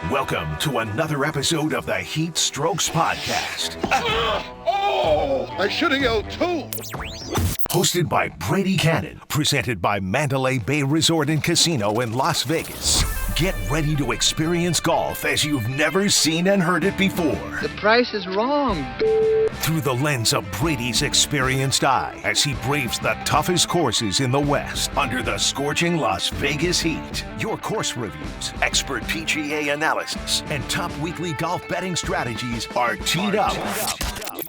Welcome to another episode of the HeatStrokes podcast. I should have yelled too. Hosted by Brady Kannon, presented by Mandalay Bay Resort and Casino in Las Vegas. Get ready to experience golf as you've never seen and heard it before. The price is wrong. Through the lens of Brady's experienced eye as he braves the toughest courses in the West under the scorching Las Vegas heat. Your course reviews, expert PGA analysis, and top weekly golf betting strategies are teed up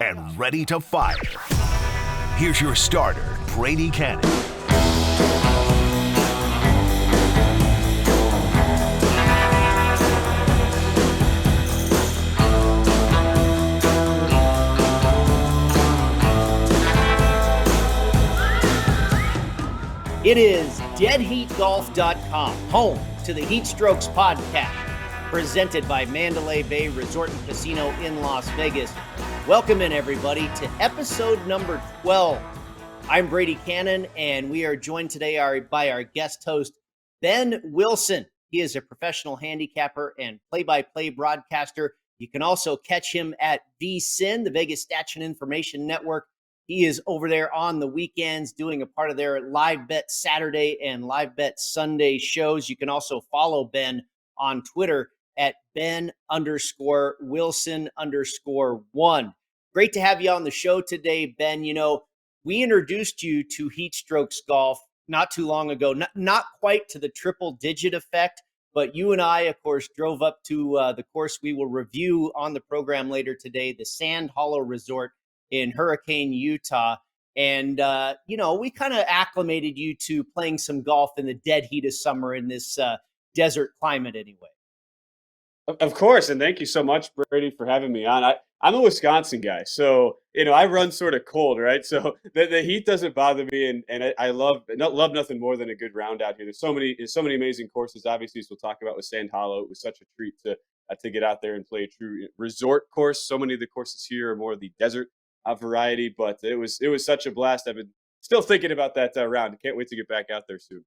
and ready to fire. Here's your starter, Brady Kannon. It is deadheatgolf.com, home to the HeatStrokes podcast, presented by Mandalay Bay Resort and Casino in Las Vegas. Welcome in, everybody, to episode number 12. I'm Brady Kannon, and we are joined today by our guest host, Ben Wilson. He is a professional handicapper and play-by-play broadcaster. You can also catch him at VSiN, the Vegas Stats and Information Network. He is over there on the weekends doing a part of their Live Bet Saturday and Live Bet Sunday shows. You can also follow Ben on Twitter at Ben_Wilson_1. Great to have you on the show today, Ben. You know, we introduced you to HeatStrokes Golf not too long ago, not quite to the triple digit effect, but you and I, of course, drove up to the course we will review on the program later today, the Sand Hollow Resort in Hurricane, Utah. And, we kind of acclimated you to playing some golf in the dead heat of summer in this desert climate anyway. Of course. And thank you so much, Brady, for having me on. I'm a Wisconsin guy. So, I run sort of cold, right? So the heat doesn't bother me. And I love nothing more than a good round out here. There's so many amazing courses, obviously, as we'll talk about with Sand Hollow. It was such a treat to get out there and play a true resort course. So many of the courses here are more of the desert variety, but it was such a blast. I've been still thinking about that round. Can't wait to get back out there soon.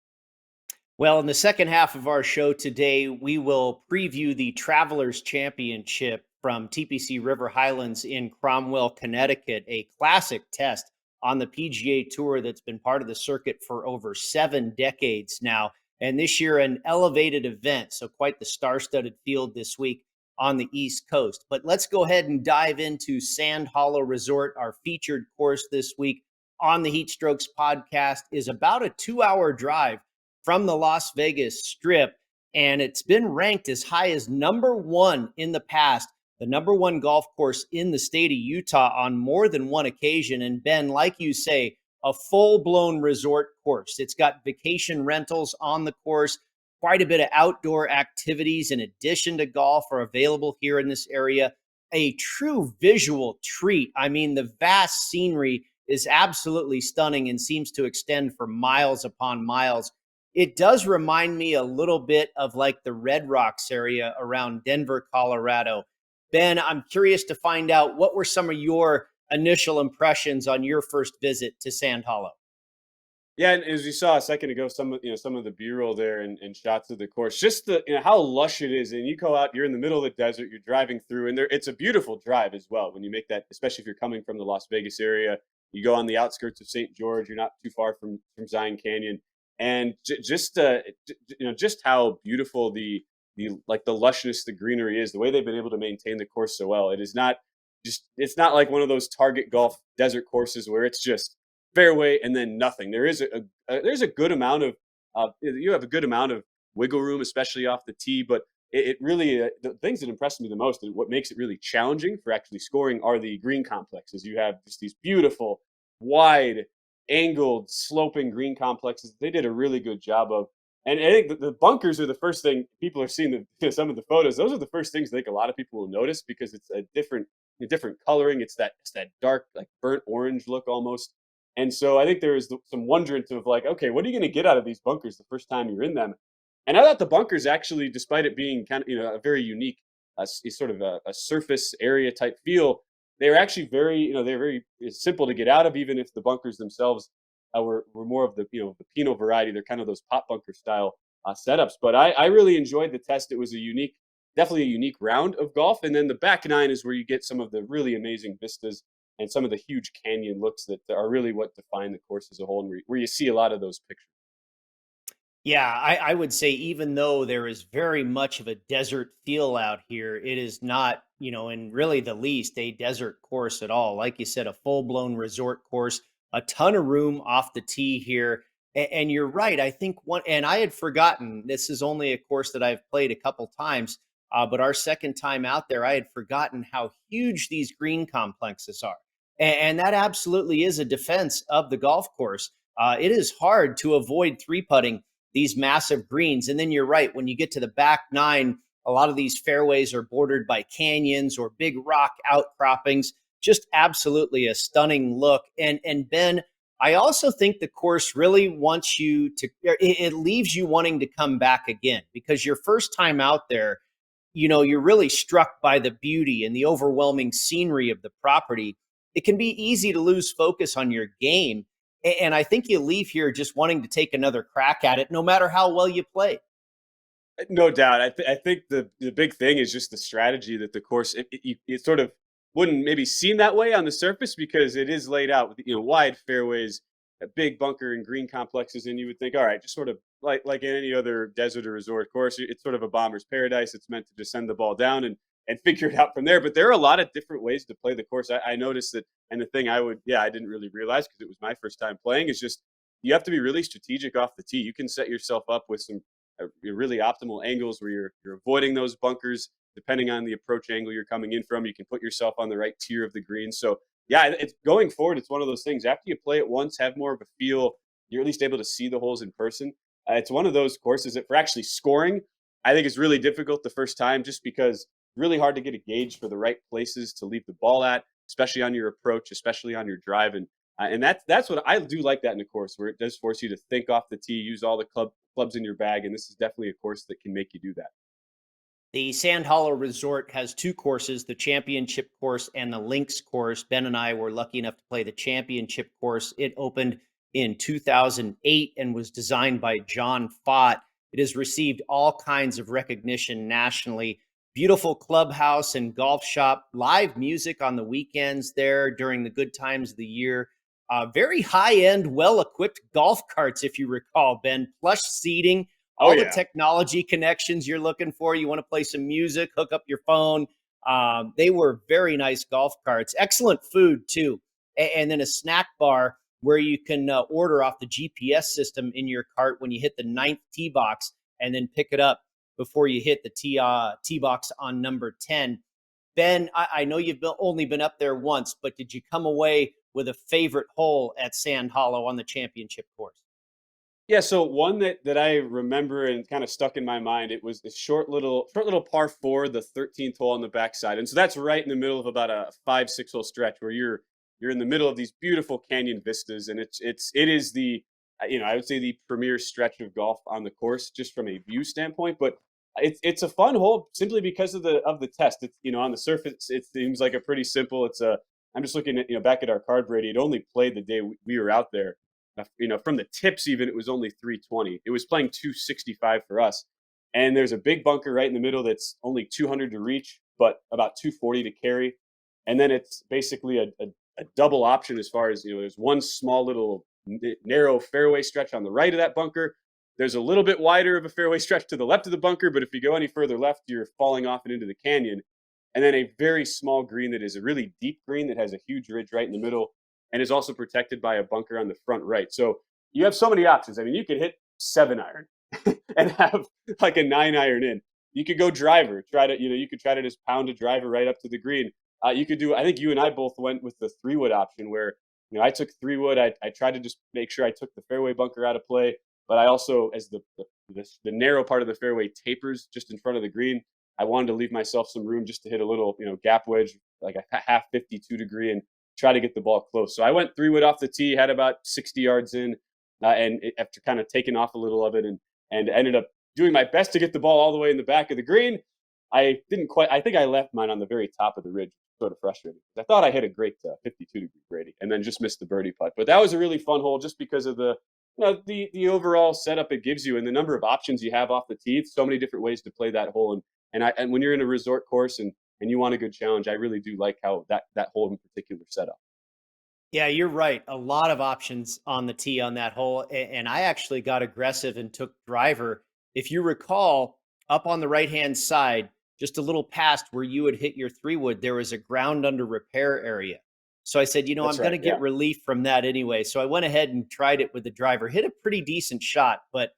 Well, in the second half of our show today, we will preview the Travelers Championship from TPC River Highlands in Cromwell, Connecticut, a classic test on the PGA Tour that's been part of the circuit for over 7 decades now. And this year, an elevated event, so quite the star-studded field this week on the East Coast. But let's go ahead and dive into Sand Hollow Resort. Our featured course this week on the HeatStrokes podcast is about a 2-hour drive from the Las Vegas Strip, and it's been ranked as high as number 1 in the past, the number 1 golf course in the state of Utah on more than one occasion. And Ben, like you say, a full-blown resort course. It's got vacation rentals on the course. Quite a bit of outdoor activities in addition to golf are available here in this area. A true visual treat. I mean, the vast scenery is absolutely stunning and seems to extend for miles upon miles. It does remind me a little bit of like the Red Rocks area around Denver, Colorado. Ben, I'm curious to find out, what were some of your initial impressions on your first visit to Sand Hollow? Yeah, and as you saw a second ago, some of the B-roll there and shots of the course, just how lush it is. And you go out, you're in the middle of the desert, you're driving through, and it's a beautiful drive as well. When you make that, especially if you're coming from the Las Vegas area, you go on the outskirts of St. George, you're not too far from Zion Canyon, and just how beautiful the lushness, the greenery is, the way they've been able to maintain the course so well. It's not like one of those Target golf desert courses where it's just fairway and then nothing. There's a good amount of you have a good amount of wiggle room, especially off the tee. But it really the things that impressed me the most and what makes it really challenging for actually scoring are the green complexes. You have just these beautiful, wide, angled, sloping green complexes. They did a really good job of. And I think the bunkers are the first thing people are seeing. Some of the photos; those are the first things I think a lot of people will notice because it's a different coloring. It's that dark, like burnt orange look almost. And so I think there is some wonderment of like, okay, what are you going to get out of these bunkers the first time you're in them? And I thought the bunkers actually, despite it being kind of, a very unique, sort of a surface area type feel, they were actually very, they're very simple to get out of, even if the bunkers themselves were more of the, the Pinot variety. They're kind of those pop bunker style setups. But I really enjoyed the test. It was a unique definitely a unique round of golf. And then the back nine is where you get some of the really amazing vistas and some of the huge canyon looks that are really what define the course as a whole, and where you see a lot of those pictures. Yeah, I would say even though there is very much of a desert feel out here, it is not, in really the least a desert course at all. Like you said, a full blown resort course, a ton of room off the tee here. And you're right. I think and I had forgotten, this is only a course that I've played a couple times, but our second time out there, I had forgotten how huge these green complexes are. And that absolutely is a defense of the golf course. It is hard to avoid three putting these massive greens. And then you're right, when you get to the back nine, a lot of these fairways are bordered by canyons or big rock outcroppings. Just absolutely a stunning look. And Ben, I also think the course really wants you to, it leaves you wanting to come back again, because your first time out there, you're really struck by the beauty and the overwhelming scenery of the property. It can be easy to lose focus on your game. And I think you leave here just wanting to take another crack at it, no matter how well you play. No doubt. I think the big thing is just the strategy that the course, it sort of wouldn't maybe seem that way on the surface because it is laid out with, wide fairways, a big bunker and green complexes. And you would think, all right, just sort of like any other desert or resort course, it's sort of a bomber's paradise. It's meant to just send the ball down and figure it out from there. But there are a lot of different ways to play the course. I noticed that. And the thing I didn't really realize because it was my first time playing is just you have to be really strategic off the tee. You can set yourself up with some really optimal angles where you're avoiding those bunkers depending on the approach angle you're coming in from. You can put yourself on the right tier of the green. So yeah, it's going forward. It's one of those things. After you play it once, have more of a feel. You're at least able to see the holes in person. It's one of those courses that for actually scoring, I think it's really difficult the first time, just because it's really hard to get a gauge for the right places to leave the ball at, especially on your approach, especially on your drive. And that's what I do like that in the course, where it does force you to think off the tee, use all the clubs in your bag. And this is definitely a course that can make you do that. The Sand Hollow Resort has two courses, the championship course and the links course. Ben and I were lucky enough to play the championship course. It opened in 2008 and was designed by John Fott. It has received all kinds of recognition nationally. Beautiful clubhouse and golf shop, live music on the weekends there during the good times of the year. Very high-end, well-equipped golf carts, if you recall, Ben. Plush seating, all the technology connections you're looking for. You want to play some music, hook up your phone. They were very nice golf carts. Excellent food, too. And then a snack bar where you can order off the GPS system in your cart when you hit the 9th tee box and then pick it up before you hit the tee box on number 10. Ben, I know you've only been up there once, but did you come away with a favorite hole at Sand Hollow on the championship course? Yeah, so one that I remember and kind of stuck in my mind, it was this short little par four, the 13th hole on the backside. And so that's right in the middle of about a 5-6 hole stretch where you're in the middle of these beautiful canyon vistas, and it is the I would say the premier stretch of golf on the course just from a view standpoint. But it's a fun hole simply because of the test. It's on the surface it seems like a pretty simple. I'm just looking at back at our card, Brady. It only played the day we were out there. From the tips even, it was only 320. It was playing 265 for us. And there's a big bunker right in the middle that's only 200 to reach, but about 240 to carry. And then it's basically a double option as far as, there's one small little narrow fairway stretch on the right of that bunker. There's a little bit wider of a fairway stretch to the left of the bunker, but if you go any further left, you're falling off and into the canyon. And then a very small green that is a really deep green that has a huge ridge right in the middle and is also protected by a bunker on the front right. So you have so many options. I mean, you could hit 7-iron and have like a 9-iron in. You could go driver, you could try to just pound a driver right up to the green. You could do, I think you and I both went with the 3-wood option where, I took 3-wood. I tried to just make sure I took the fairway bunker out of play, but I also, as the narrow part of the fairway tapers just in front of the green, I wanted to leave myself some room just to hit a little, gap wedge, like a half 52 degree and try to get the ball close. So I went 3-wood off the tee, had about 60 yards in, and after kind of taking off a little of it and ended up doing my best to get the ball all the way in the back of the green. I think I left mine on the very top of the ridge, sort of frustrating. I thought I hit a great 52 degree Brady and then just missed the birdie putt. But that was a really fun hole just because of the overall setup it gives you and the number of options you have off the tee. So many different ways to play that hole. And when you're in a resort course and you want a good challenge, I really do like how that hole in particular set up. Yeah, you're right. A lot of options on the tee on that hole. And I actually got aggressive and took driver. If you recall, up on the right hand side, just a little past where you would hit your 3-wood, there was a ground under repair area. So I said, I'm That's going right. to Yeah. get relief from that anyway. So I went ahead and tried it with the driver, hit a pretty decent shot, but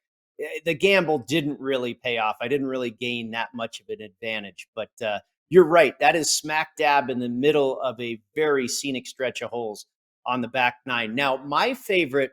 the gamble didn't really pay off. I didn't really gain that much of an advantage. But you're right. That is smack dab in the middle of a very scenic stretch of holes on the back nine. Now, my favorite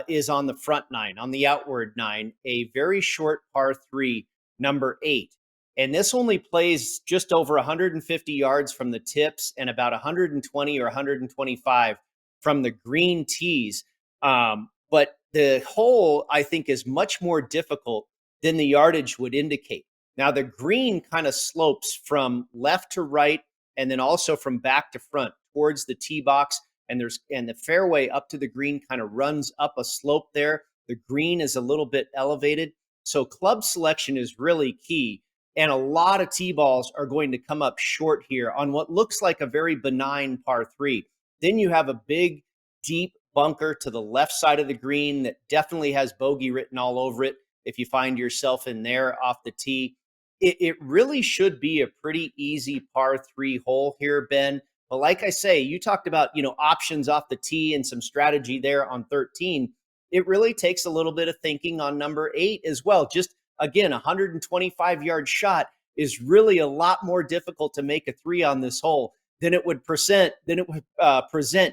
is on the front nine, on the outward nine, a very short par 3, number 8. And this only plays just over 150 yards from the tips and about 120 or 125 from the green tees. But the hole, I think, is much more difficult than the yardage would indicate. Now, the green kind of slopes from left to right and then also from back to front towards the tee box. And the fairway up to the green kind of runs up a slope there. The green is a little bit elevated. So club selection is really key. And a lot of tee balls are going to come up short here on what looks like a very benign par 3. Then you have a big, deep bunker to the left side of the green that definitely has bogey written all over it. If you find yourself in there off the tee, it really should be a pretty easy par 3 hole here, Ben. But like I say, you talked about, options off the tee and some strategy there on 13. It really takes a little bit of thinking on number 8 as well. Just again, 125-yard shot is really a lot more difficult to make a 3 on this hole than it would present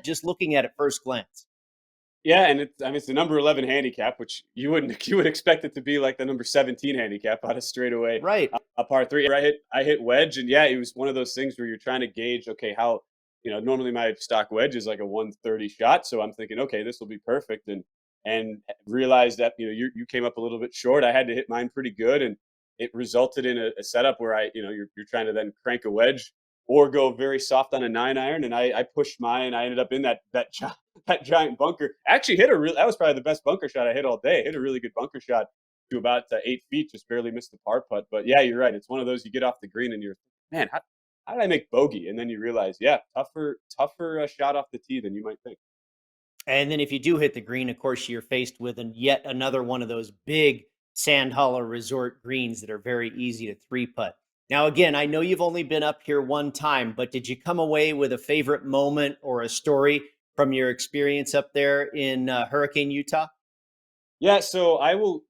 just looking at it first glance. Yeah, and it's the number 11 handicap, which you would expect it to be like the number 17 handicap out of straightaway, Right. a par 3. I hit wedge, and yeah, it was one of those things where you're trying to gauge, okay, how normally my stock wedge is like a 130 shot, so I'm thinking, okay, this will be perfect, and realized that you came up a little bit short. I had to hit mine pretty good, and it resulted in a setup where you're trying to then crank a wedge or go very soft on a 9-iron, and I pushed mine. I ended up in that giant bunker. I actually that was probably the best bunker shot I hit all day. I hit a really good bunker shot to about 8 feet, just barely missed the par putt. But yeah, you're right. It's one of those you get off the green and you're, man, how did I make bogey? And then you realize, yeah, tougher shot off the tee than you might think. And then if you do hit the green, of course, you're faced with yet another one of those big sand hollow resort greens that are very easy to 3-putt. Now, again, I know you've only been up here one time, but did you come away with a favorite moment or a story from your experience up there in Hurricane, Utah? Yeah, so I will,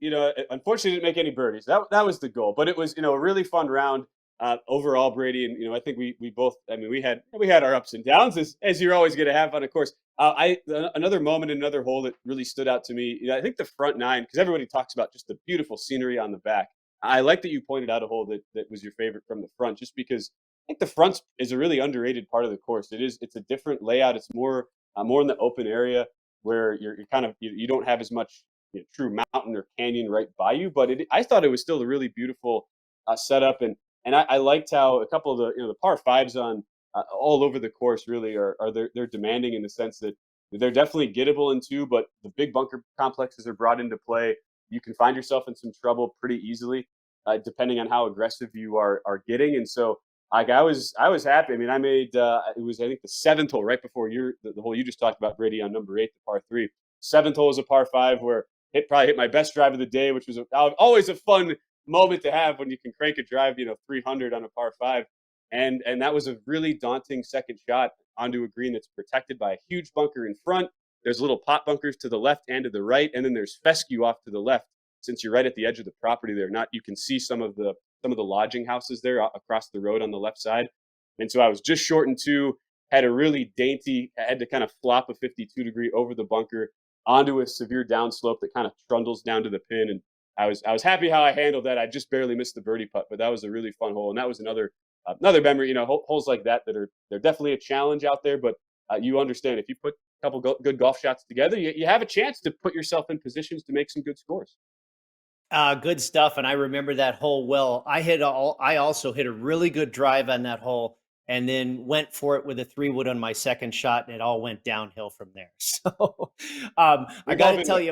unfortunately didn't make any birdies. That was the goal, but it was, a really fun round overall, Brady. And I think we both, I mean, we had our ups and downs as you're always going to have on a course. Another moment, another hole that really stood out to me. I think the front nine, because everybody talks about just the beautiful scenery on the back. I like that you pointed out a hole that was your favorite from the front, just because I think the front is a really underrated part of the course. It's a different layout. It's more in the open area where you're kind of you don't have as much true mountain or canyon right by you. But I thought it was still a really beautiful setup, and I liked how a couple of the par fives on all over the course really are they're demanding in the sense that they're definitely gettable in 2, but the big bunker complexes are brought into play. You can find yourself in some trouble pretty easily, depending on how aggressive you are getting. And so, like I was happy. I mean, I made it was I think the 7th hole right before the hole you just talked about, Brady, on number 8, the par 3. 7th hole is a par 5 where probably hit my best drive of the day, which was always a fun moment to have when you can crank a drive 300 on a par 5, and that was a really daunting second shot onto a green that's protected by a huge bunker in front. There's little pot bunkers to the left and to the right, and then there's fescue off to the left. Since you're right at the edge of the property there, you can see some of the lodging houses there across the road on the left side. And so I was just short in 2, had a really dainty, I had to kind of flop a 52-degree over the bunker onto a severe downslope that kind of trundles down to the pin. And I was happy how I handled that. I just barely missed the birdie putt, but that was a really fun hole. And that was another memory. Holes like that they're definitely a challenge out there, but you understand if you put a couple good golf shots together, you have a chance to put yourself in positions to make some good scores. Good stuff. And I remember that hole well. I also hit a really good drive on that hole. and then went for it with a 3-wood on my second shot, and it all went downhill from there. So I We've got all to been tell there.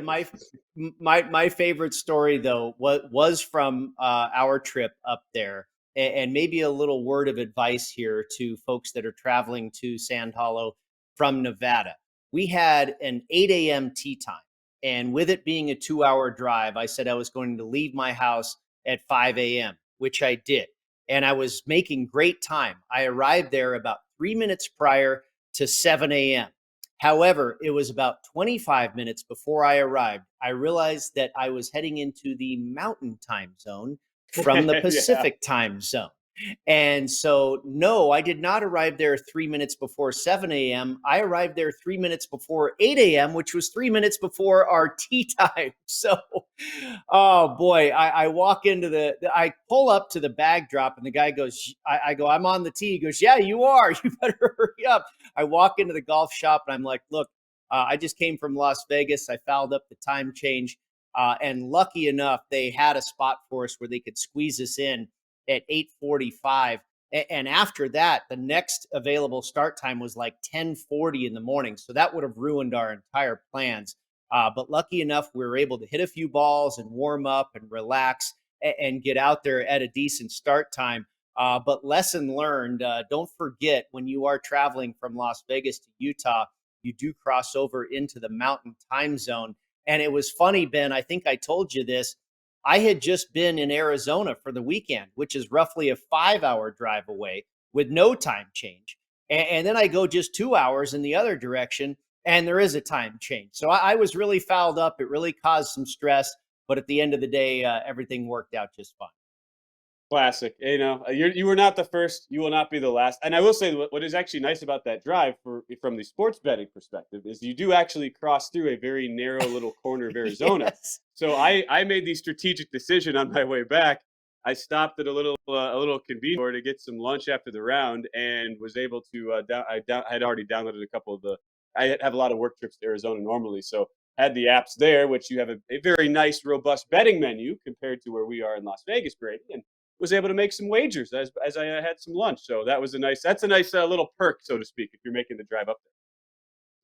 you, my favorite story though was from our trip up there, and maybe a little word of advice here to folks that are traveling to Sand Hollow from Nevada. We had an 8 a.m. tee time. And with it being a 2-hour drive, I said I was going to leave my house at 5 a.m., which I did. And I was making great time. I arrived there about 3 minutes prior to 7 a.m. However, it was about 25 minutes before I arrived. I realized that I was heading into the mountain time zone from the Yeah. Pacific time zone. And so, no, I did not arrive there 3 minutes before 7 a.m. I arrived there 3 minutes before 8 a.m., which was 3 minutes before our tea time. So, oh boy, I walk into I pull up to the bag drop, and the guy goes, I go, I'm on the tee. He goes, yeah, you are. You better hurry up. I walk into the golf shop, and I'm like, look, I just came from Las Vegas. I fouled up the time change. And lucky enough, they had a spot for us where they could squeeze us in at 8:45. And after that, the next available start time was like 10:40 in the morning. So that would have ruined our entire plans. But lucky enough, we were able to hit a few balls and warm up and relax and get out there at a decent start time. But lesson learned, don't forget when you are traveling from Las Vegas to Utah, you do cross over into the mountain time zone. And it was funny, Ben, I think I told you this. I had just been in Arizona for the weekend, which is roughly a 5-hour drive away with no time change. And then I go just 2 hours in the other direction, and there is a time change. So I was really fouled up. It really caused some stress. But at the end of the day, everything worked out just fine. Classic. You were not the first. You will not be the last. And I will say, what is actually nice about that drive, from the sports betting perspective, is you do actually cross through a very narrow little corner of Arizona. Yes. So I made the strategic decision on my way back. I stopped at a little convenience store to get some lunch after the round, and was able to. I had already downloaded a couple of the. I have a lot of work trips to Arizona normally, so had the apps there, which you have a very nice, robust betting menu compared to where we are in Las Vegas, Brady, and was able to make some wagers as I had some lunch. So that's a nice little perk, so to speak, if you're making the drive up there.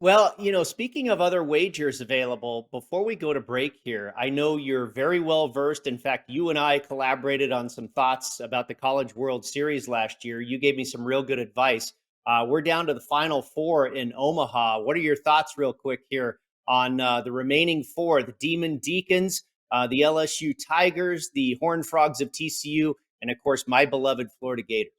Well, speaking of other wagers available, before we go to break here, I know you're very well versed. In fact, you and I collaborated on some thoughts about the College World Series last year. You gave me some real good advice. We're down to the final four in Omaha. What are your thoughts, real quick, here on the remaining four? The Demon Deacons, the LSU Tigers, the Horned Frogs of TCU, and of course, my beloved Florida Gators.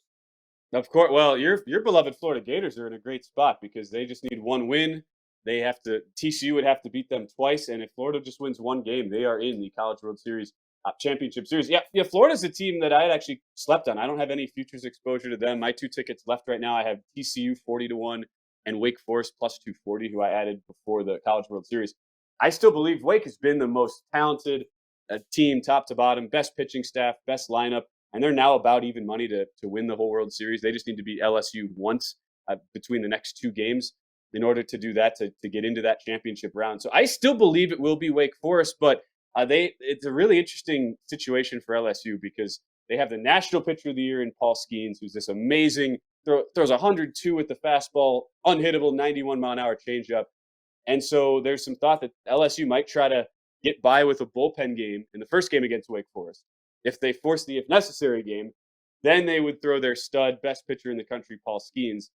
Of course, well, your beloved Florida Gators are in a great spot because they just need one win. TCU would have to beat them twice, and if Florida just wins one game, they are in the College World Series championship series. Yeah. Florida's a team that I had actually slept on. I don't have any futures exposure to them. My two tickets left right now, I have TCU 40-1 and Wake Forest plus 240, who I added before the College World Series. I still believe Wake has been the most talented team, top to bottom, best pitching staff, best lineup, and they're now about even money to win the whole World Series. They just need to beat LSU once between the next two games in order to do that, to get into that championship round. So I still believe it will be Wake Forest, but it's a really interesting situation for LSU because they have the National Pitcher of the Year in Paul Skeens, who's this amazing, throws 102 with the fastball, unhittable 91-mile-an-hour changeup. And so there's some thought that LSU might try to get by with a bullpen game in the first game against Wake Forest. If they force the if necessary game, then they would throw their stud, best pitcher in the country, Paul Skeens,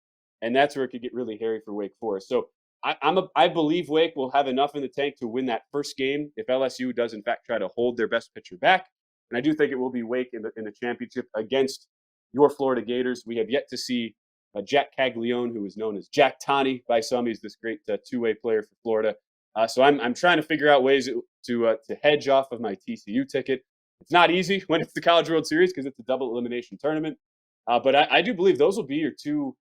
and that's where it could get really hairy for Wake Forest. So I believe Wake will have enough in the tank to win that first game if LSU does in fact try to hold their best pitcher back, and I do think it will be Wake in the championship against your Florida Gators. We have yet to see Jack Caglione, who is known as Jack Tani by some. He's this great two-way player for Florida. So I'm trying to figure out ways to hedge off of my TCU ticket. It's not easy when it's the College World Series because it's a double elimination tournament. But I do believe those will be your two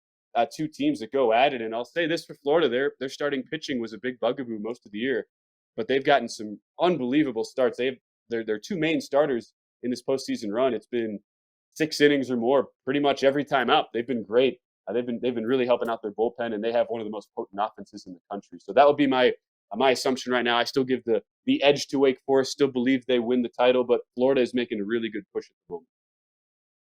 teams that go at it. And I'll say this for Florida, their starting pitching was a big bugaboo most of the year, but they've gotten some unbelievable starts. They have their two main starters in this postseason run. It's been 6 innings or more pretty much every time out. They've been great. They've been really helping out their bullpen, and they have one of the most potent offenses in the country. So that would be my assumption right now. I still give the edge to Wake Forest. Still believe they win the title, but Florida is making a really good push at the moment.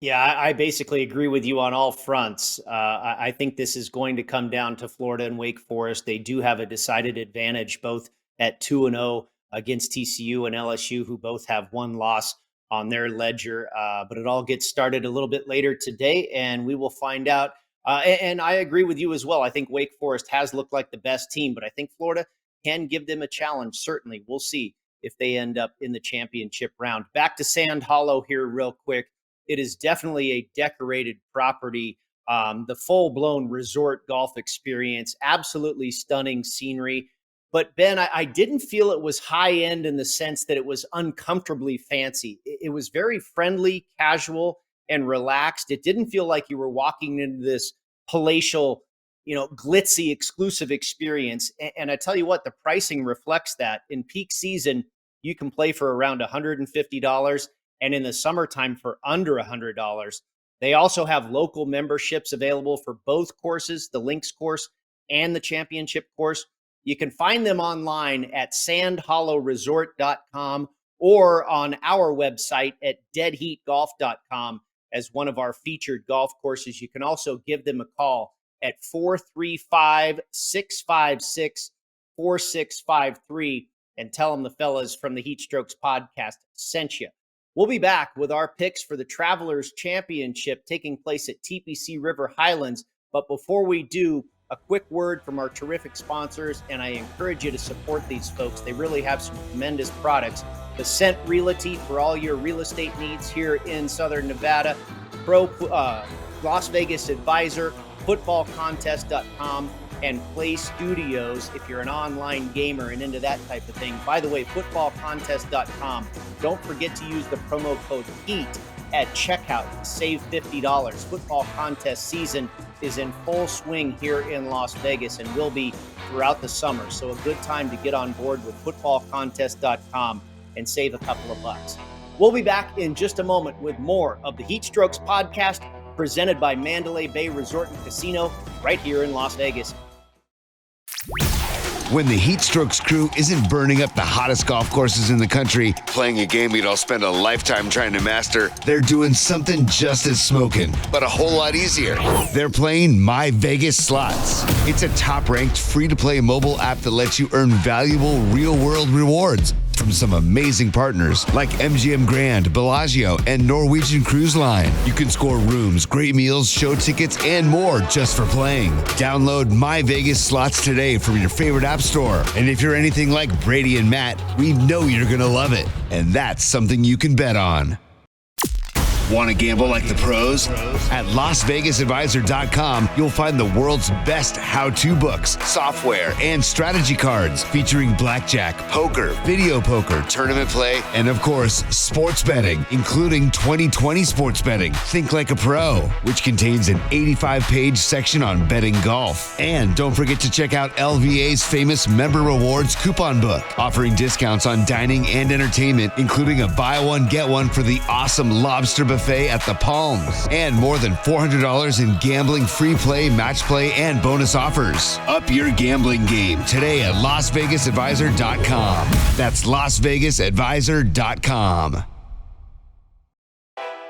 Yeah, I basically agree with you on all fronts. I think this is going to come down to Florida and Wake Forest. They do have a decided advantage, both at 2-0 against TCU and LSU, who both have one loss on their ledger. But it all gets started a little bit later today, and we will find out. And I agree with you as well. I think Wake Forest has looked like the best team, but I think Florida can give them a challenge. Certainly, we'll see if they end up in the championship round. Back to Sand Hollow here real quick. It is definitely a decorated property, the full-blown resort golf experience, absolutely stunning scenery. But Ben, I didn't feel it was high-end in the sense that it was uncomfortably fancy. It was very friendly, casual, and relaxed. It didn't feel like you were walking into this palatial, glitzy, exclusive experience. And I tell you what, the pricing reflects that. In peak season, you can play for around $150. And in the summertime for under $100. They also have local memberships available for both courses, the links course and the championship course. You can find them online at sandhollowresort.com or on our website at deadheatgolf.com as one of our featured golf courses. You can also give them a call at 435-656-4653 and tell them the fellas from the HeatStrokes podcast sent you. We'll be back with our picks for the Travelers Championship taking place at TPC River Highlands. But before we do, a quick word from our terrific sponsors, and I encourage you to support these folks. They really have some tremendous products. VSiN Realty for all your real estate needs here in Southern Nevada. Las Vegas Advisor, footballcontest.com, and Play Studios if you're an online gamer and into that type of thing. By the way, footballcontest.com. Don't forget to use the promo code HEAT at checkout to save $50. Football contest season is in full swing here in Las Vegas and will be throughout the summer. So a good time to get on board with footballcontest.com and save a couple of bucks. We'll be back in just a moment with more of the HeatStrokes podcast presented by Mandalay Bay Resort and Casino right here in Las Vegas. When the HeatStrokes crew isn't burning up the hottest golf courses in the country, playing a game you'd all spend a lifetime trying to master, they're doing something just as smoking, but a whole lot easier. They're playing My Vegas Slots. It's a top-ranked, free-to-play mobile app that lets you earn valuable, real-world rewards from some amazing partners like MGM Grand, Bellagio, and Norwegian Cruise Line. You can score rooms, great meals, show tickets, and more just for playing. Download My Vegas Slots today from your favorite app store. And if you're anything like Brady and Matt, we know you're going to love it. And that's something you can bet on. Want to gamble like the pros? At LasVegasAdvisor.com, you'll find the world's best how-to books, software, and strategy cards featuring blackjack, poker, video poker, tournament play, and of course, sports betting, including 2020 sports betting. Think like a pro, which contains an 85-page section on betting golf. And don't forget to check out LVA's famous Member Rewards coupon book, offering discounts on dining and entertainment, including a buy one, get one for the awesome lobster buffet at the Palms, and more than $400 in gambling, free play, match play, and bonus offers. Up your gambling game today at LasVegasAdvisor.com. That's LasVegasAdvisor.com.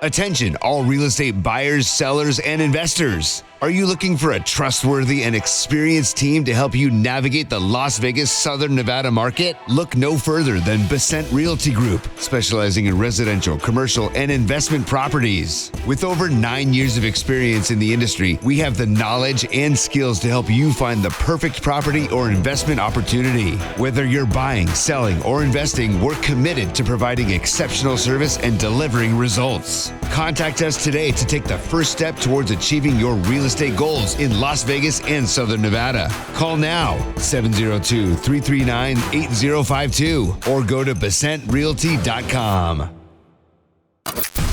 Attention, all real estate buyers, sellers, and investors. Are you looking for a trustworthy and experienced team to help you navigate the Las Vegas, Southern Nevada market? Look no further than VSiN Realty Group, specializing in residential, commercial, and investment properties. With over 9 years of experience in the industry, we have the knowledge and skills to help you find the perfect property or investment opportunity. Whether you're buying, selling, or investing, we're committed to providing exceptional service and delivering results. Contact us today to take the first step towards achieving your real estate goals in Las Vegas and Southern Nevada. Call now, 702-339-8052, or go to BesantRealty.com.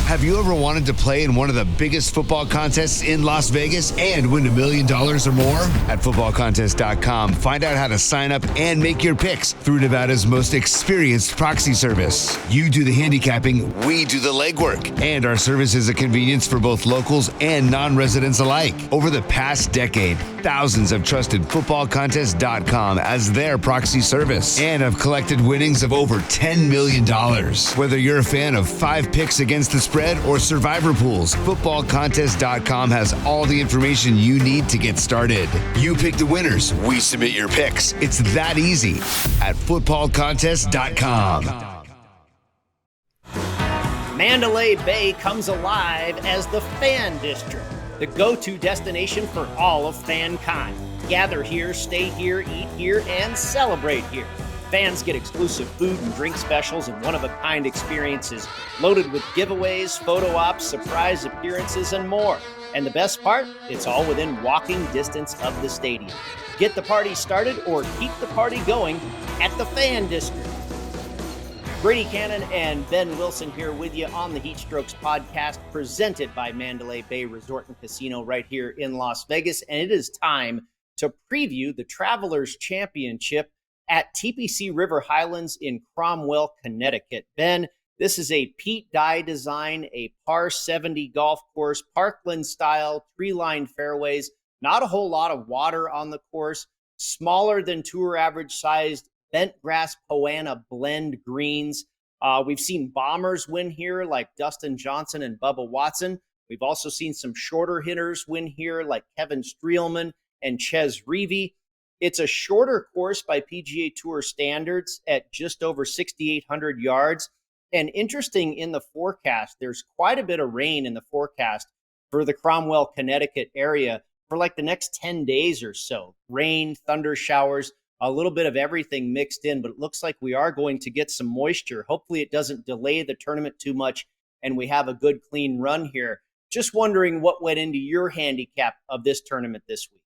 Have you ever wanted to play in one of the biggest football contests in Las Vegas and win $1 million or more? At footballcontest.com, find out how to sign up and make your picks through Nevada's most experienced proxy service. You do the handicapping, we do the legwork, and our service is a convenience for both locals and non-residents alike. Over the past decade, thousands have trusted footballcontest.com as their proxy service and have collected winnings of over $10 million. Whether you're a fan of 5 picks against the spread spread, or survivor pools, footballcontest.com has all the information you need to get started. You pick the winners, we submit your picks. It's that easy at footballcontest.com. Mandalay Bay comes alive as the Fan District, the go-to destination for all of fankind. Gather here, stay here, eat here, and celebrate here. Fans get exclusive food and drink specials and one-of-a-kind experiences loaded with giveaways, photo ops, surprise appearances, and more. And the best part? It's all within walking distance of the stadium. Get the party started or keep the party going at the Fan District. Brady Kannon and Ben Wilson here with you on the HeatStrokes podcast, presented by Mandalay Bay Resort and Casino right here in Las Vegas. And it is time to preview the Travelers Championship at TPC River Highlands in Cromwell, Connecticut. Ben, this is a Pete Dye design, a par 70 golf course, Parkland style, tree-lined fairways, not a whole lot of water on the course, smaller than tour average sized bent grass Poana blend greens. We've seen bombers win here like Dustin Johnson and Bubba Watson. We've also seen some shorter hitters win here like Kevin Streelman and Ches Reavie. It's a shorter course by PGA Tour standards at just over 6,800 yards. And interesting in the forecast, there's quite a bit of rain in the forecast for the Cromwell, Connecticut area for like the next 10 days or so. Rain, thunder showers, a little bit of everything mixed in, but it looks like we are going to get some moisture. Hopefully it doesn't delay the tournament too much and we have a good, clean run here. Just wondering what went into your handicap of this tournament this week.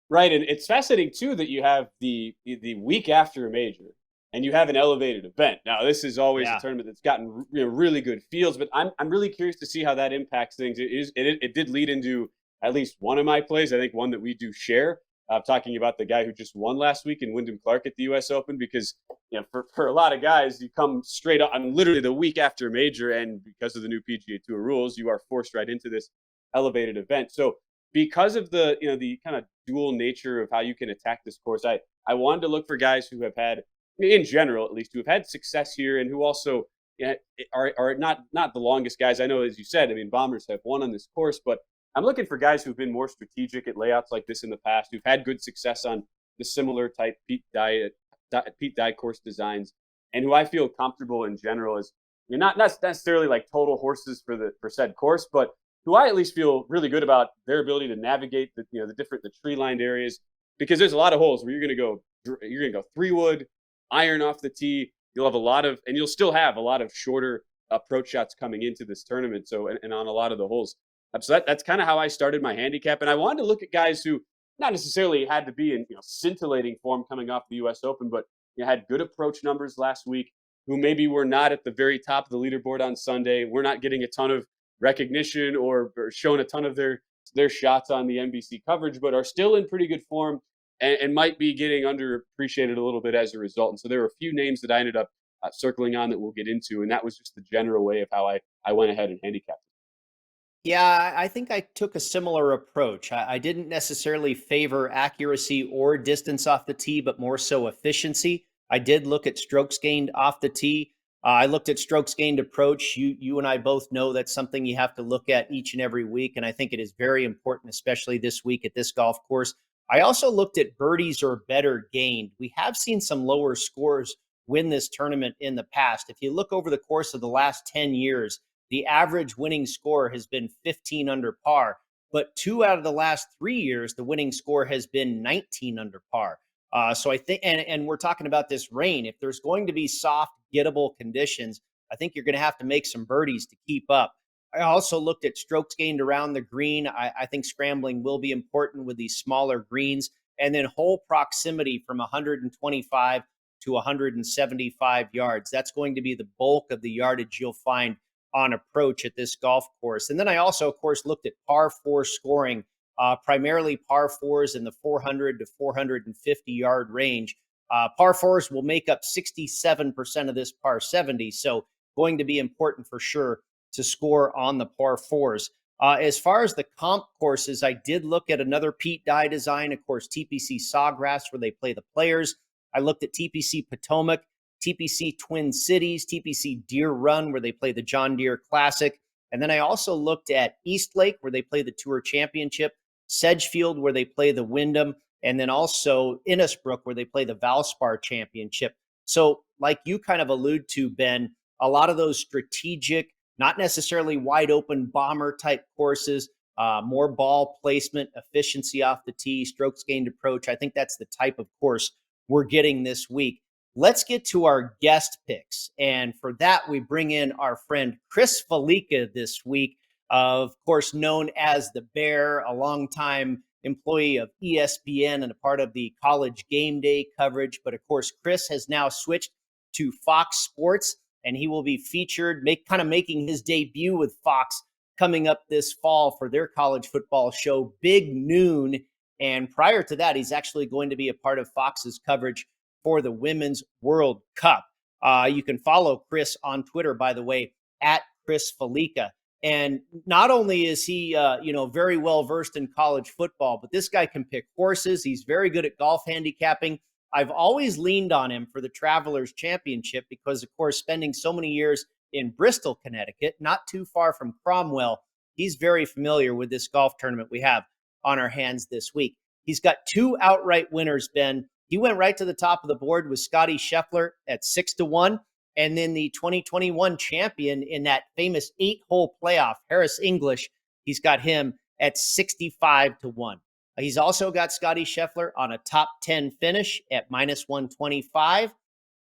Right, and it's fascinating, too, that you have the week after a major and you have an elevated event. Now, this is always a tournament that's gotten really good fields, but I'm really curious to see how that impacts things. It did lead into at least one of my plays, I think one that we do share. Talking about the guy who just won last week in Wyndham Clark at the U.S. Open, because for a lot of guys, you come straight up on literally the week after a major, and because of the new PGA Tour rules, you are forced right into this elevated event. So because of the the kind of dual nature of how you can attack this course, I wanted to look for guys who have had, in general at least, who have had success here and who also are not the longest guys. I know, as you said, bombers have won on this course, but I'm looking for guys who've been more strategic at layouts like this in the past, who've had good success on the similar type Pete Dye course designs, and who I feel comfortable in general as not necessarily like total horses for said course, but who I at least feel really good about their ability to navigate the tree lined areas, because there's a lot of holes where you're going to go 3-wood, iron off the tee. You'll still have a lot of shorter approach shots coming into this tournament. So and on a lot of the holes. So that's kind of how I started my handicap. And I wanted to look at guys who not necessarily had to be in scintillating form coming off the U.S. Open, but had good approach numbers last week, who maybe were not at the very top of the leaderboard on Sunday. We're not getting a ton of recognition or showing a ton of their shots on the NBC coverage, but are still in pretty good form and might be getting underappreciated a little bit as a result. And so there were a few names that I ended up circling on that we'll get into. And that was just the general way of how I went ahead and handicapped. Yeah, I think I took a similar approach. I didn't necessarily favor accuracy or distance off the tee, but more so efficiency. I did look at strokes gained off the tee. I looked at strokes gained approach. You and I both know that's something you have to look at each and every week, and I think it is very important, especially this week at this golf course. I also looked at birdies or better gained. We have seen some lower scores win this tournament in the past. If you look over the course of the last 10 years, the average winning score has been 15 under par, but 2 out of the last 3 years, the winning score has been 19 under par. So I think, and we're talking about this rain. If there's going to be soft, gettable conditions, I think you're going to have to make some birdies to keep up. I also looked at strokes gained around the green. I think scrambling will be important with these smaller greens, and then hole proximity from 125 to 175 yards. That's going to be the bulk of the yardage you'll find on approach at this golf course. And then I also, of course, looked at par 4 scoring, primarily par 4s in the 400 to 450 yard range. Par 4s will make up 67% of this par 70. So going to be important for sure to score on the par 4s. As far as the comp courses, I did look at another Pete Dye design, of course, TPC Sawgrass, where they play the players. I looked at TPC Potomac TPC Twin Cities, TPC Deer Run, where they play the John Deere Classic. And then I also looked at Eastlake, where they play the Tour Championship, Sedgefield, where they play the Wyndham, and then also Innisbrook, where they play the Valspar Championship. So like you kind of allude to, Ben, a lot of those strategic, not necessarily wide open bomber type courses, more ball placement, efficiency off the tee, strokes gained approach. I think that's the type of course we're getting this week. Let's get to our guest picks. And for that, we bring in our friend Chris Felica this week, of course, known as the Bear, a longtime employee of ESPN and a part of the college game day coverage. But of course, Chris has now switched to Fox Sports, and he will be featured, making his debut with Fox coming up this fall for their college football show, Big Noon. And prior to that, he's actually going to be a part of Fox's coverage for the Women's World Cup. You can follow Chris on Twitter, by the way, at Chris Felica. And not only is he, very well versed in college football, but this guy can pick horses. He's very good at golf handicapping. I've always leaned on him for the Travelers Championship because, of course, spending so many years in Bristol, Connecticut, not too far from Cromwell, he's very familiar with this golf tournament we have on our hands this week. He's got 2 outright winners, Ben. He went right to the top of the board with Scotty Scheffler at 6-1. And then the 2021 champion in that famous 8-hole playoff, Harris English, he's got him at 65-1. He's also got Scotty Scheffler on a top 10 finish at -125.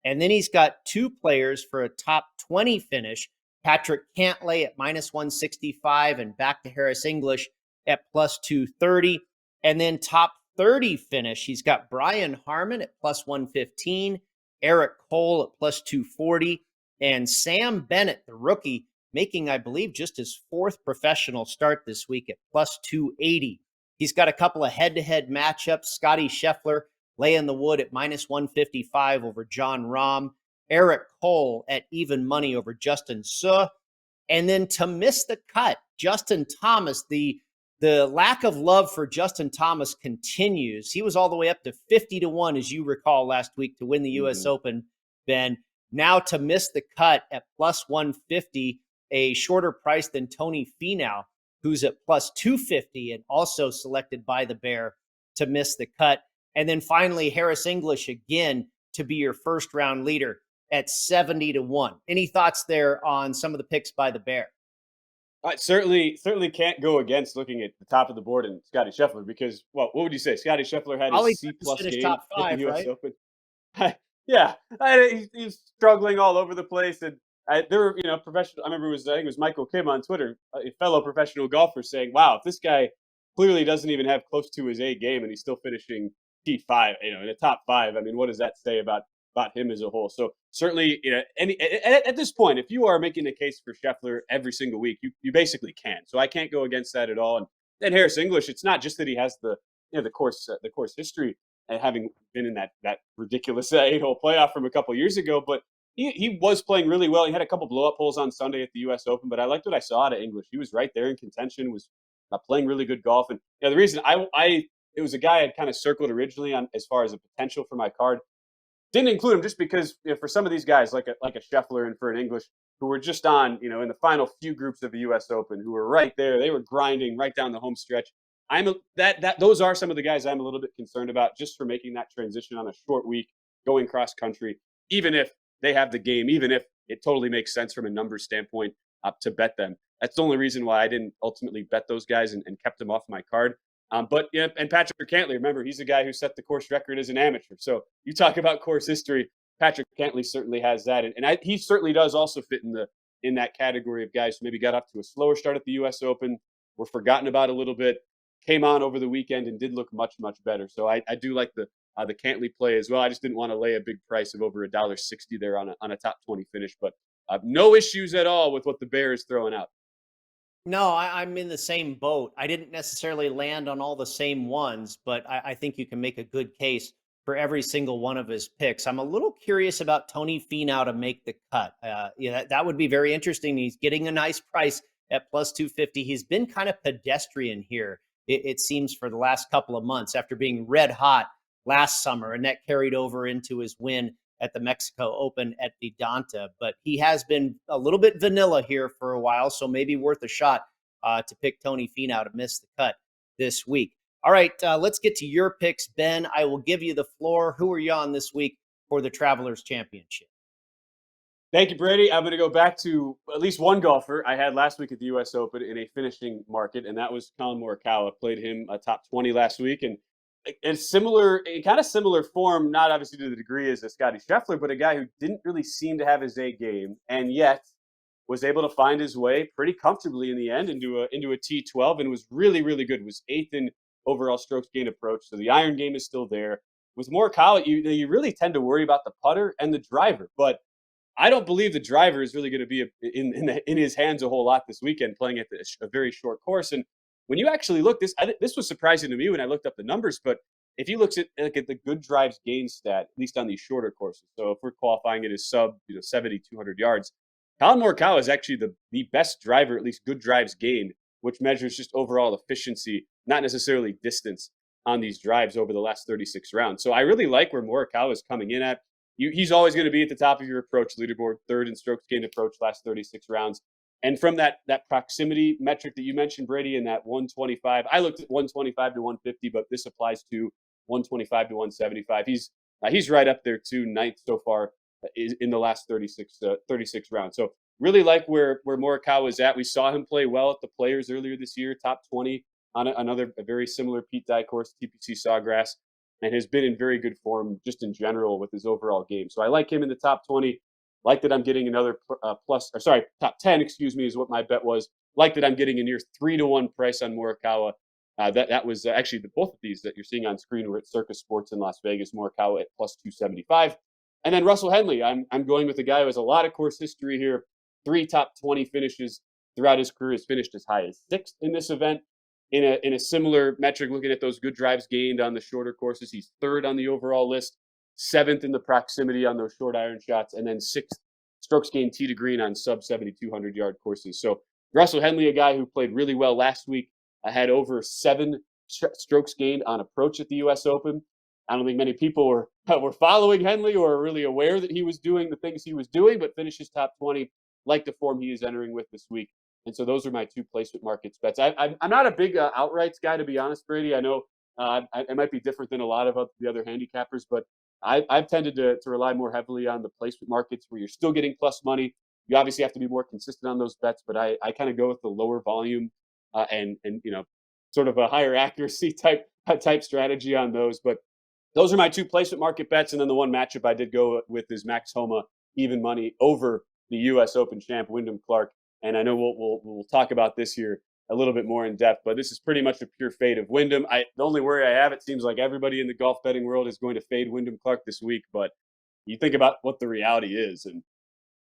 And then he's got 2 players for a top 20 finish, Patrick Cantlay at -165 and back to Harris English at +230. And then top 30 finish, he's got Brian Harmon at +115, Eric Cole at +240, and Sam Bennett, the rookie, making, I believe, just his 4th professional start this week at +280. He's got a couple of head-to-head matchups. Scotty Scheffler laying the wood at -155 over John Rahm. Eric Cole at even money over Justin Suh. And then to miss the cut, Justin Thomas, the lack of love for Justin Thomas continues. He was all the way up to 50-1, as you recall, last week to win the U.S. Open, Ben. Now to miss the cut at +150, a shorter price than Tony Finau, who's at +250 and also selected by the Bear to miss the cut. And then finally, Harris English again to be your first round leader at 70-1. Any thoughts there on some of the picks by the Bear? I certainly can't go against looking at the top of the board and Scotty Scheffler because, well, what would you say? Scotty Scheffler had his C+ game top 5, at the U.S. right? Open. Yeah, he's struggling all over the place, and there were professional. I remember I think it was Michael Kim on Twitter, a fellow professional golfer, saying, "Wow, if this guy clearly doesn't even have close to his A game, and he's still finishing T5, in the top 5. I mean, what does that say about him as a whole?" So certainly, at this point, if you are making a case for Scheffler every single week, you basically can. So I can't go against that at all. And then Harris English, it's not just that he has the course history and having been in that ridiculous 8-hole playoff from a couple years ago, but he was playing really well. He had a couple blow-up holes on Sunday at the U.S. Open, but I liked what I saw out of English. He was right there in contention, was playing really good golf. And the reason it was a guy I'd kind of circled originally on as far as a potential for my card. Didn't include him just because for some of these guys like a Scheffler and for an English who were just on in the final few groups of the U.S. Open, who were right there, they were grinding right down the home stretch. Those are some of the guys I'm a little bit concerned about just for making that transition on a short week, going cross country, even if they have the game, even if it totally makes sense from a numbers standpoint to bet them. That's the only reason why I didn't ultimately bet those guys and kept them off my card. And Patrick Cantlay, remember, he's the guy who set the course record as an amateur. So you talk about course history, Patrick Cantlay certainly has that. And he certainly does also fit in that category of guys who maybe got off to a slower start at the U.S. Open, were forgotten about a little bit, came on over the weekend and did look much, much better. So I do like the Cantlay play as well. I just didn't want to lay a big price of over $1.60 there on a top 20 finish. But no issues at all with what the Bear is throwing out. No, I'm in the same boat. I didn't necessarily land on all the same ones, but I think you can make a good case for every single one of his picks. I'm a little curious about Tony Finau to make the cut. That would be very interesting. He's getting a nice price at +250. He's been kind of pedestrian here, it seems, for the last couple of months after being red hot last summer, and that carried over into his win at the Mexico Open at Vidanta. But he has been a little bit vanilla here for a while, so maybe worth a shot to pick Tony Finau to miss the cut this week. All right, let's get to your picks, Ben. I will give you the floor. Who are you on this week for the Travelers Championship? Thank you, Brady. I'm going to go back to at least one golfer I had last week at the U.S. Open in a finishing market, and that was Collin Morikawa. Played him a top 20 last week, and in kind of similar form, not obviously to the degree as a Scotty Scheffler, but a guy who didn't really seem to have his A game, and yet was able to find his way pretty comfortably in the end into a T12, and was really, really good. Was 8th in overall strokes gained approach, so the iron game is still there. With Morikawa, you really tend to worry about the putter and the driver, but I don't believe the driver is really going to be in his hands a whole lot this weekend, playing at a very short course. And when you actually look, this was surprising to me when I looked up the numbers. But if you look at the good drives gained stat, at least on these shorter courses, so if we're qualifying it as sub 70, 200 yards, Collin Morikawa is actually the best driver, at least good drives gained, which measures just overall efficiency, not necessarily distance on these drives over the last 36 rounds. So I really like where Morikawa is coming in at. He's always going to be at the top of your approach leaderboard, 3rd in strokes gained approach last 36 rounds. And from that proximity metric that you mentioned, Brady, in that 125, I looked at 125 to 150, but this applies to 125 to 175. He's right up there too, 9th so far in the last 36 rounds. So really like where Morikawa is at. We saw him play well at the Players earlier this year, top 20 on a very similar Pete Dye course, TPC Sawgrass, and has been in very good form just in general with his overall game. So I like him in the top 20. Like that I'm getting another top 10, excuse me, is what my bet was. Like that I'm getting a near 3-1 price on Morikawa. That was actually both of these that you're seeing on screen were at Circus Sports in Las Vegas. Morikawa at plus 275. And then Russell Henley. I'm going with a guy who has a lot of course history here. 3 top 20 finishes throughout his career. Has finished as high as 6th in this event. In a similar metric, looking at those good drives gained on the shorter courses, he's 3rd on the overall list, 7th in the proximity on those short iron shots, and then 6th strokes gained tee to green on sub 7,200 yard courses. So Russell Henley, a guy who played really well last week, had over 7 strokes gained on approach at the U.S. Open. I don't think many people were following Henley or really aware that he was doing the things he was doing, but finishes top 20, like the form he is entering with this week. And so those are my 2 placement markets bets. I'm not a big outrights guy, to be honest, Brady. I know it might be different than a lot of the other handicappers, but I've tended to rely more heavily on the placement markets where you're still getting plus money. You obviously have to be more consistent on those bets, but I kind of go with the lower volume and sort of a higher accuracy type strategy on those. But those are my 2 placement market bets, and then the one matchup I did go with is Max Homa even money over the U.S. Open champ Wyndham Clark. And I know we'll talk about this here a little bit more in depth, but this is pretty much a pure fade of Wyndham. The only worry I have, it seems like everybody in the golf betting world is going to fade Wyndham Clark this week, but you think about what the reality is and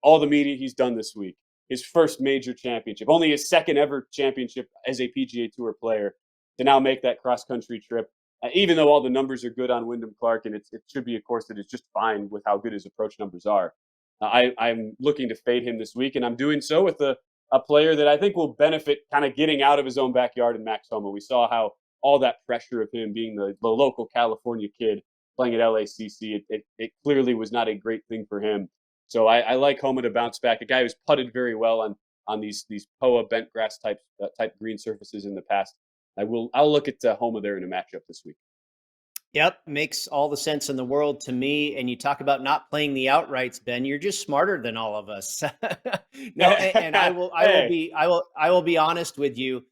all the media he's done this week. His first major championship, only his 2nd ever championship as a PGA Tour player, to now make that cross-country trip. Even though all the numbers are good on Wyndham Clark, and it should be a course that is just fine with how good his approach numbers are. I'm looking to fade him this week, and I'm doing so with a player that I think will benefit kind of getting out of his own backyard in Max Homa. We saw how all that pressure of him being the local California kid playing at LACC, it clearly was not a great thing for him. So I like Homa to bounce back. A guy who's putted very well on these POA bent grass type green surfaces in the past. I'll look at Homa there in a matchup this week. Yep, makes all the sense in the world to me. And you talk about not playing the outrights, Ben. You're just smarter than all of us. No, and I will be honest with you.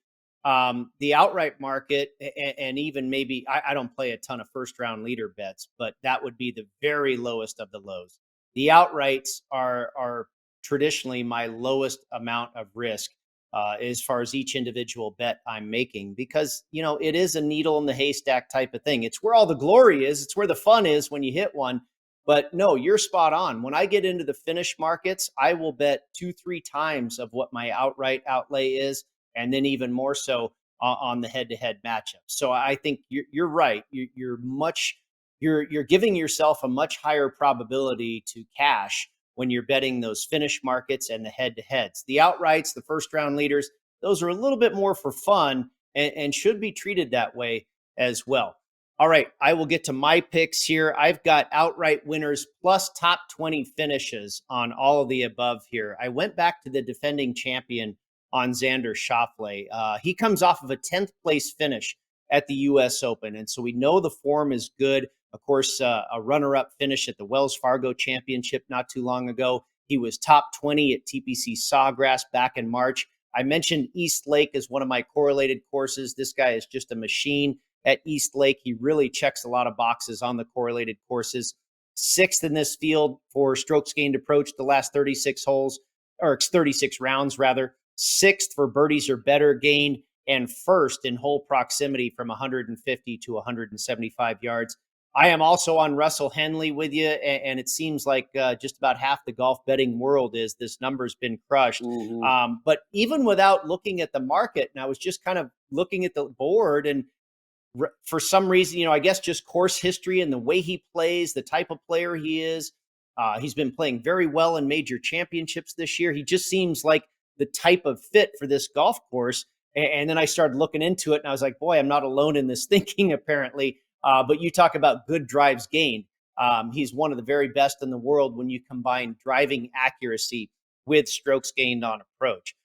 The outright market, and even maybe I don't play a ton of first round leader bets, but that would be the very lowest of the lows. The outrights are traditionally my lowest amount of risk as far as each individual bet I'm making, because, it is a needle in the haystack type of thing. It's where all the glory is. It's where the fun is when you hit one. But no, you're spot on. When I get into the finish markets, I will bet 2-3 times of what my outright outlay is, and then even more so on the head-to-head matchup. So I think you're right. You're giving yourself a much higher probability to cash when you're betting those finish markets and the head-to-heads. The outrights, the first-round leaders, those are a little bit more for fun and should be treated that way as well. All right, I will get to my picks here. I've got outright winners plus top 20 finishes on all of the above here. I went back to the defending champion on Xander Schauffele. He comes off of a 10th place finish at the U.S. Open, and so we know the form is good. Of course, a runner-up finish at the Wells Fargo Championship not too long ago. He was top 20 at TPC Sawgrass back in March. I mentioned East Lake as one of my correlated courses. This guy is just a machine at East Lake. He really checks a lot of boxes on the correlated courses. 6th in this field for strokes gained approach the last 36 holes, or 36 rounds rather. 6th for birdies or better gained, and 1st in hole proximity from 150 to 175 yards. I am also on Russell Henley with you, and it seems like just about half the golf betting world is. This number's been crushed. But even without looking at the market, and I was just kind of looking at the board, and for some reason, I guess just course history and the way he plays, the type of player he is. He's been playing very well in major championships this year. He just seems like the type of fit for this golf course. And then I started looking into it, and I was like, boy, I'm not alone in this thinking, apparently. But you talk about good drives gained. He's one of the very best in the world when you combine driving accuracy with strokes gained on approach.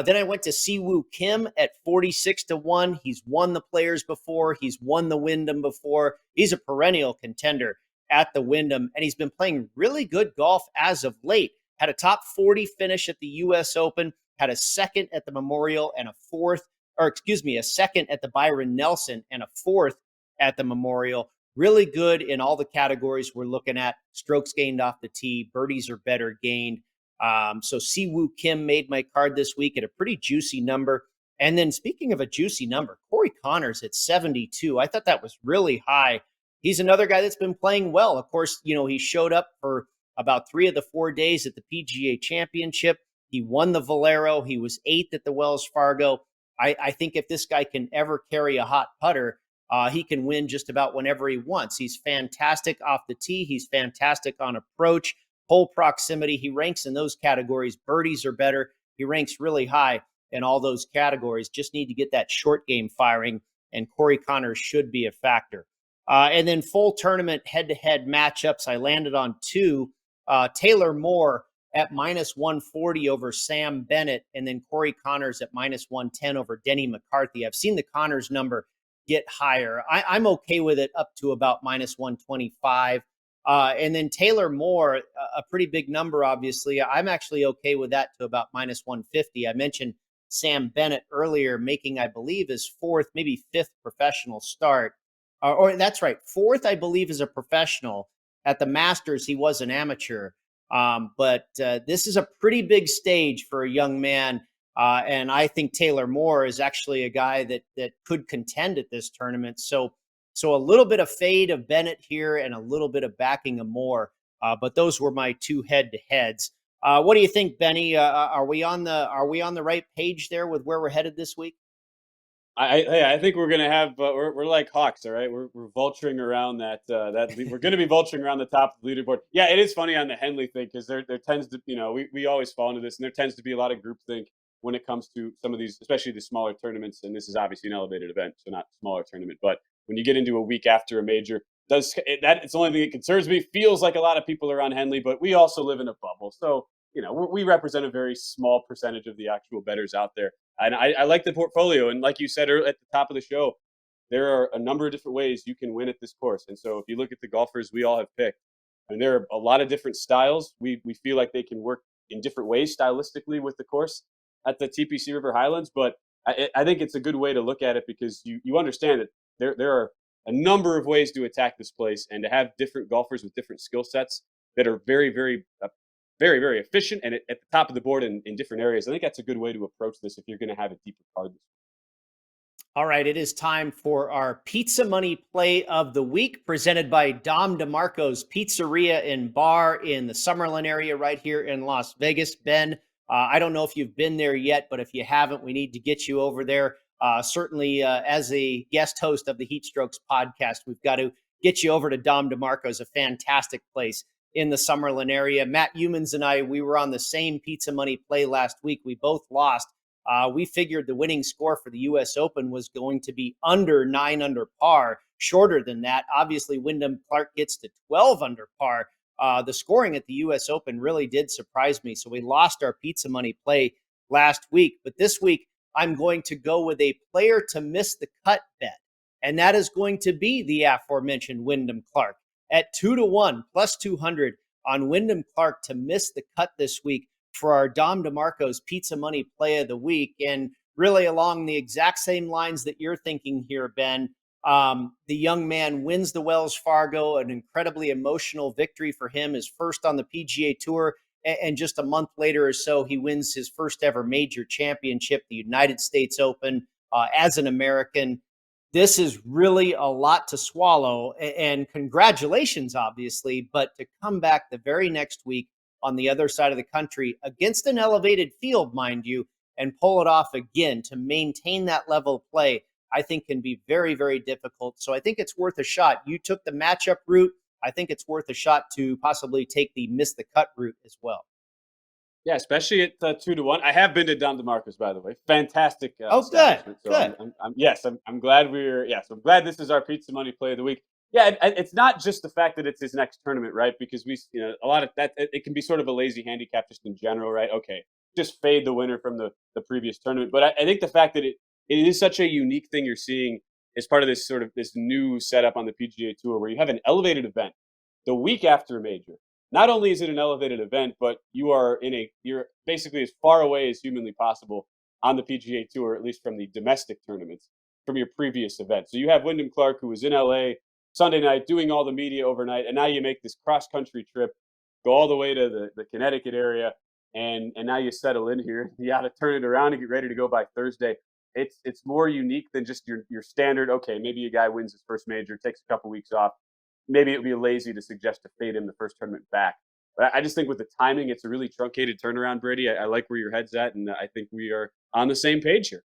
Then I went to Siwoo Kim at 46-1. He's won the Players before. He's won the Wyndham before. He's a perennial contender at the Wyndham, and he's been playing really good golf as of late. Had a top 40 finish at the U.S. Open, had a second at the Memorial and a second at the Byron Nelson and a 4th at the Memorial. Really good in all the categories we're looking at. Strokes gained off the tee, birdies or better gained. So Siwoo Kim made my card this week at a pretty juicy number. And then speaking of a juicy number, Corey Connors at 72. I thought that was really high. He's another guy that's been playing well. Of course, he showed up for about 3 of the 4 days at the PGA Championship. He won the Valero. He was 8th at the Wells Fargo. I think if this guy can ever carry a hot putter, he can win just about whenever he wants. He's fantastic off the tee. He's fantastic on approach, hole proximity. He ranks in those categories. Birdies are better. He ranks really high in all those categories. Just need to get that short game firing, and Corey Connors should be a factor. And then full tournament head-to-head matchups, I landed on 2. Taylor Moore at -140 over Sam Bennett, and then Corey Connors at -110 over Denny McCarthy. I've seen the Connors number get higher. I'm okay with it up to about -125. And then Taylor Moore, a pretty big number, obviously. I'm actually okay with that to about -150. I mentioned Sam Bennett earlier, making, I believe, his 4th, maybe 5th professional start. Or that's right, 4th, I believe, is a professional. At the Masters, he was an amateur. But this is a pretty big stage for a young man. And I think Taylor Moore is actually a guy that could contend at this tournament. So a little bit of fade of Bennett here and a little bit of backing of Moore. But those were my 2 head-to-heads. What do you think, Benny? Are we on the right page there with where we're headed this week? I think we're gonna have we're like hawks, all right. We're vulturing around that we're gonna be vulturing around the top of the leaderboard. Yeah, it is funny on the Henley thing because there tends to we always fall into this, and there tends to be a lot of groupthink when it comes to some of these, especially the smaller tournaments. And this is obviously an elevated event, so not a smaller tournament. But when you get into a week after a major, it's the only thing that concerns me. Feels like a lot of people are on Henley, but we also live in a bubble, so we represent a very small percentage of the actual bettors out there. And I like the portfolio. And like you said at the top of the show, there are a number of different ways you can win at this course. And so if you look at the golfers we all have picked, and there are a lot of different styles, we feel like they can work in different ways stylistically with the course at the TPC River Highlands. But I think it's a good way to look at it because you understand that there are a number of ways to attack this place, and to have different golfers with different skill sets that are very, very very, very efficient and at the top of the board in different areas. I think that's a good way to approach this if you're going to have a deeper card. All right, it is time for our Pizza Money Play of the Week, presented by Dom DeMarco's Pizzeria and Bar in the Summerlin area right here in Las Vegas. Ben, I don't know if you've been there yet, but if you haven't, we need to get you over there. Certainly, as a guest host of the HeatStrokes podcast, we've got to get you over to Dom DeMarco's, a fantastic place in the Summerlin area. Matt Youmans and I, we were on the same Pizza Money Play last week. We both lost. We figured the winning score for the U.S. Open was going to be under 9 under par. shorter than that. Obviously, Wyndham Clark gets to 12 under par. The scoring at the U.S. Open really did surprise me. So we lost our pizza money play last week. But this week, I'm going to go with a player to miss the cut bet. And that is going to be the aforementioned Wyndham Clark at 2-1 plus 200 on Wyndham Clark to miss the cut this week for our Dom DeMarco's Pizza Money Play of the Week. And really along the exact same lines that you're thinking here, Ben. The young man wins the Wells Fargo, an incredibly emotional victory for him, his first on the PGA Tour. And just a month later or so, he wins his first ever major championship, the United States Open, as an American. This is really a lot to swallow, and congratulations, obviously, but to come back the very next week on the other side of the country against an elevated field, mind you, and pull it off again to maintain that level of play, I think can be very, very difficult. So I think it's worth a shot. You took the matchup route. I think it's worth a shot to possibly take the miss the cut route as well. Yeah, especially at 2-1. I have been to Dom DeMarco's, by the way. Fantastic. Good. So Good. I'm glad so I'm glad this is our Pizza Money Play of the Week. Yeah, it's not just the fact that it's his next tournament, right? Because a lot of that, it can be sort of a lazy handicap just in general, right? Okay, just fade the winner from the previous tournament. But I think the fact that it is such a unique thing you're seeing as part of this new setup on the PGA Tour, where you have an elevated event the week after a major. Not only is it an elevated event, but you're basically as far away as humanly possible on the PGA Tour, at least from the domestic tournaments, from your previous event. So you have Wyndham Clark, who was in LA Sunday night doing all the media overnight, and now you make this cross-country trip, go all the way to the Connecticut area, and now you settle in here. You got to turn it around and get ready to go by Thursday. It's more unique than just your standard, okay, maybe a guy wins his first major, takes a couple weeks off. Maybe it would be lazy to suggest to fade him the first tournament back. But I just think with the timing, it's a really truncated turnaround, Brady. I like where your head's at, and I think we are on the same page here.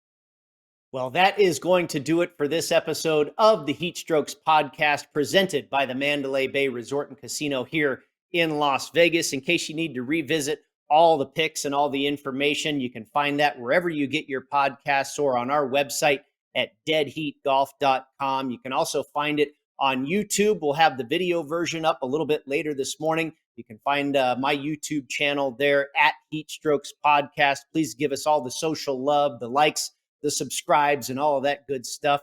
Well, that is going to do it for this episode of the HeatStrokes podcast presented by the Mandalay Bay Resort and Casino here in Las Vegas. In case you need to revisit all the picks and all the information, you can find that wherever you get your podcasts or on our website at deadheatgolf.com. You can also find it on YouTube. We'll have the video version up a little bit later this morning. You can find my YouTube channel there at HeatStrokes Podcast. Please give us all the social love, the likes, the subscribes, and all of that good stuff.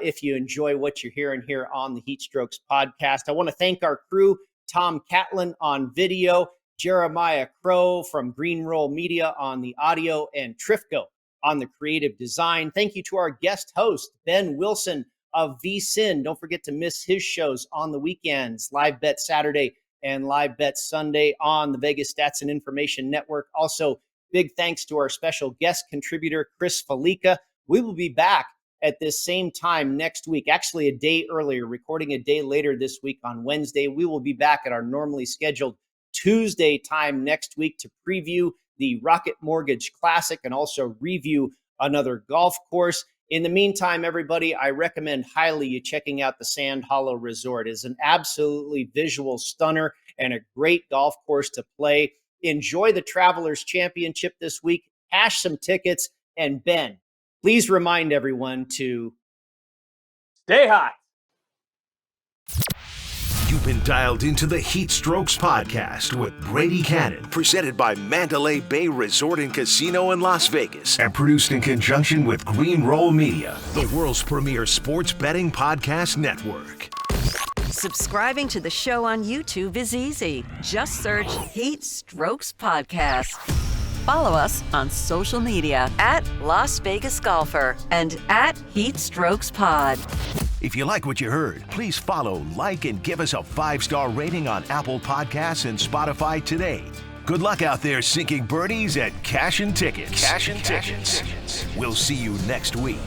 If you enjoy what you're hearing here on the HeatStrokes Podcast, I want to thank our crew, Tom Catlin on video, Jeremiah Crow from Green Roll Media on the audio, and Trifco on the creative design. Thank you to our guest host, Ben Wilson of VSiN. Don't forget to miss his shows on the weekends, Live Bet Saturday and Live Bet Sunday on the Vegas Stats and Information Network. Also, big thanks to our special guest contributor, Chris Felica. We will be back at this same time next week, actually a day earlier, recording a day later this week on Wednesday. We will be back at our normally scheduled Tuesday time next week to preview the Rocket Mortgage Classic and also review another golf course. In the meantime, everybody, I recommend highly you checking out the Sand Hollow Resort. It's an absolutely visual stunner and a great golf course to play. Enjoy the Travelers Championship this week. Cash some tickets. And Ben, please remind everyone to stay hot. You've been dialed into the HeatStrokes podcast with Brady Kannon, presented by Mandalay Bay Resort and Casino in Las Vegas, and produced in conjunction with Green Roll Media, the world's premier sports betting podcast network. Subscribing to the show on YouTube is easy. Just search HeatStrokes Podcast. Follow us on social media at Las Vegas Golfer and at HeatStrokes Pod. If you like what you heard, please follow, like, and give us a 5-star rating on Apple Podcasts and Spotify today. Good luck out there sinking birdies and cashing tickets. We'll see you next week.